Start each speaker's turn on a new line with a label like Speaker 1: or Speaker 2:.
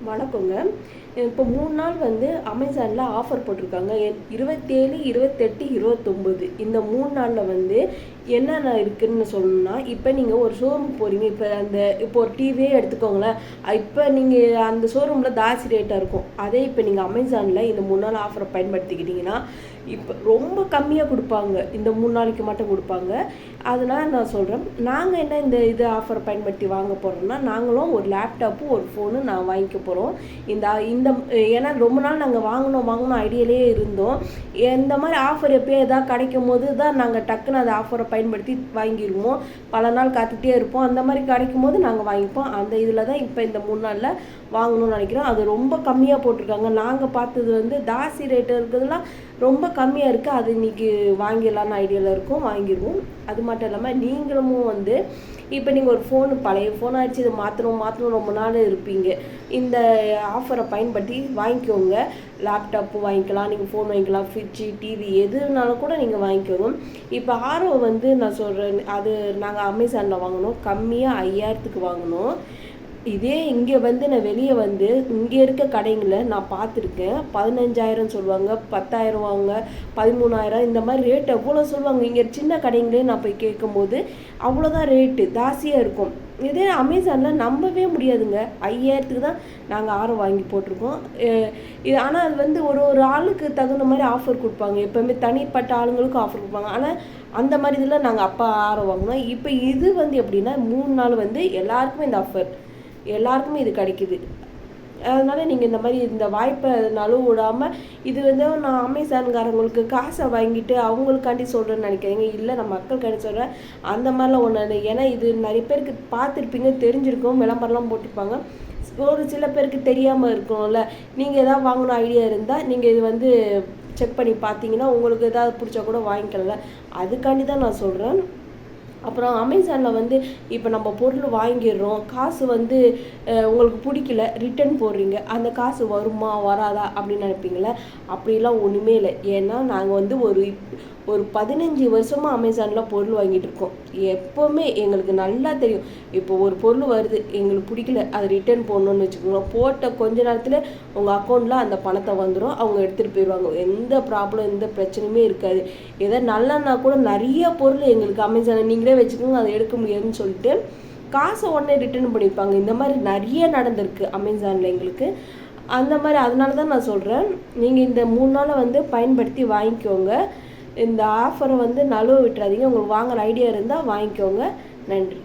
Speaker 1: வணக்கங்க. இப்போ 3 நாள் வந்து அமேசானில் ஆஃபர் போட்டிருக்காங்க. 27, 28, 29 இந்த 3 நாளில் வந்து என்னென்ன இருக்குதுன்னு சொல்லணும்னா, இப்போ நீங்கள் ஒரு ஷோரூம் போகிறீங்க. இப்போ ஒரு டிவியே எடுத்துக்கோங்களேன். இப்போ நீங்கள் அந்த ஷோரூமில் ஜாஸ்தி ரேட்டாக இருக்கும். அதே இப்போ நீங்கள் அமேசானில் இந்த 3 நாள் ஆஃபரை பயன்படுத்திக்கிட்டிங்கன்னா இப்போ ரொம்ப கம்மியாக கொடுப்பாங்க. இந்த 3 நாளைக்கு மட்டும் கொடுப்பாங்க. அதனால் நான் சொல்கிறேன், நாங்கள் என்ன இந்த ஆஃபரை பயன்படுத்தி வாங்க போகிறோம்னா, நாங்களும் ஒரு லேப்டாப்பு ஒரு ஃபோனு நான் வாங்கிக்க போகிறோம். இந்த ஏன்னா ரொம்ப நாள் நாங்கள் வாங்கணும் ஐடியாலே இருந்தோம். இந்த மாதிரி ஆஃபர் எப்போயும் எதாவது கிடைக்கும் போது தான் நாங்கள் டக்குன்னு அந்த ஆஃபரை பயன்படுத்தி வாங்கிடுவோம். பல நாள் காத்துக்கிட்டே இருப்போம். அந்த மாதிரி கிடைக்கும் போது நாங்கள் வாங்கிப்போம். அந்த இதில் தான் இப்போ இந்த 3 நாளில் வாங்கணும்னு நினைக்கிறோம். அது ரொம்ப கம்மியாக போட்டிருக்காங்க. நாங்கள் பார்த்தது வந்து ஜாஸ்தி ரேட்டு இருக்கிறதுலாம் ரொம்ப கம்மியாக இருக்குது. அது இன்றைக்கி வாங்கிடலான்னு ஐடியாவில் இருக்கும், வாங்கிடுவோம். அது மட்டும் இல்லாமல் நீங்களும் வந்து இப்போ நீங்கள் ஒரு ஃபோனு பழைய ஃபோன் ஆகிடுச்சு, இதை மாற்றணும் ரொம்ப நாள் இருப்பீங்க. இந்த ஆஃபரை பயன்படுத்தி வாங்கிக்கோங்க. லேப்டாப்பு வாங்கிக்கலாம், நீங்கள் ஃபோன் வாங்கிக்கலாம், ஃப்ரிட்ஜு, டிவி எதுனாலும் கூட நீங்கள் வாங்கிக்கணும். இப்போ ஆரோ வந்து நான் சொல்கிறேன், அது நாங்கள் அமேசானில் வாங்கினோம். கம்மியாக 5000க்கு வாங்கினோம். இதே இங்கே வந்து நான் வெளியே வந்து இங்கே இருக்க கடைங்களை நான் பார்த்துருக்கேன். 15,000 சொல்லுவாங்க, 10,000 வாங்க, 13,000 இந்த மாதிரி ரேட் எவ்வளோ சொல்லுவாங்க. இங்கே சின்ன கடைங்களே நான் போய் கேட்கும்போது அவ்வளோதான் ரேட்டு ஜாஸ்தியாக இருக்கும். இதே அமேசானில் நம்பவே முடியாதுங்க. 5000க்கு தான் நாங்கள் ஆரோ வாங்கி போட்டிருக்கோம். ஆனால் அது வந்து ஒரு ஆளுக்கு தகுந்த மாதிரி ஆஃபர் கொடுப்பாங்க. எப்போவுமே தனிப்பட்ட ஆளுங்களுக்கும் ஆஃபர் கொடுப்பாங்க. ஆனால் அந்த மாதிரி இதில் நாங்கள் அப்போ ஆரோ வாங்கினோம். இப்போ இது வந்து எப்படின்னா 3 நாள் வந்து எல்லாருக்குமே இந்த ஆஃபர், எல்லாருக்குமே இது கிடைக்குது. அதனால் நீங்கள் இந்த மாதிரி இந்த வாய்ப்பை நழுவ விடாமல், இது வந்து நான் அமேசான்காரங்களுக்கு காசை வாங்கிட்டு அவங்களுக்காண்டி சொல்கிறேன்னு நினைக்கிறீங்க. இல்லை, நான் மக்களுக்காண்டி சொல்கிறேன். அந்த மாதிரிலாம் ஒன்று இல்லை. ஏன்னா இது நிறைய பேருக்கு பார்த்துருப்பீங்க, தெரிஞ்சிருக்கும், விளம்பரம்லாம் போட்டிருப்பாங்க. ஒரு சில பேருக்கு தெரியாமல் இருக்கணும்ல. நீங்கள் எதாவது வாங்கணும் ஐடியா இருந்தால் நீங்கள் இது வந்து செக் பண்ணி பார்த்தீங்கன்னா உங்களுக்கு எதாவது பிடிச்சா கூட வாங்கிக்கலாம். அதுக்காண்டி தான் நான் சொல்கிறேன். அப்புறம் அமேசானில் வந்து இப்போ நம்ம பொருள் வாங்கிடுறோம், காசு வந்து உங்களுக்கு பிடிக்கல, ரிட்டன் போடுறீங்க. அந்த காசு வருமா வராதா அப்படின்னு நினைப்பீங்களே, அப்படிலாம் ஒன்றுமே இல்லை. ஏன்னா நாங்கள் வந்து ஒரு 15 வருஷமாக அமேசானில் பொருள் வாங்கிட்டு இருக்கோம். எப்போவுமே எங்களுக்கு நல்லா தெரியும். இப்போ ஒரு பொருள் வருது, எங்களுக்கு பிடிக்கல, அதை ரிட்டர்ன் போடணும்னு வச்சுக்கோங்க. போட்ட கொஞ்ச நேரத்தில் உங்கள் அக்கௌண்ட்டில் அந்த பணத்தை வந்துடும், அவங்க எடுத்துகிட்டு போயிடுவாங்க. எந்த ப்ராப்ளம், எந்த பிரச்சனையுமே இருக்காது. எதோ நல்லன்னா கூட நிறைய பொருள் எங்களுக்கு அமேசானில் நீங்களே வச்சுக்கோங்க, அதை எடுக்க முடியாதுன்னு சொல்லிட்டு காசை உடனே ரிட்டர்ன் பண்ணிப்பாங்க. இந்த மாதிரி நிறைய நடந்திருக்கு அமேசானில் எங்களுக்கு. அந்த மாதிரி அதனால தான் நான் சொல்கிறேன், நீங்கள் இந்த 3 நாளை வந்து பயன்படுத்தி வாங்கிக்கோங்க. இந்த ஆஃபரை வந்து நழுவ விட்டுறாதீங்க. உங்களுக்கு வாங்குற ஐடியா இருந்தால் வாங்கிக்கோங்க. நன்றி.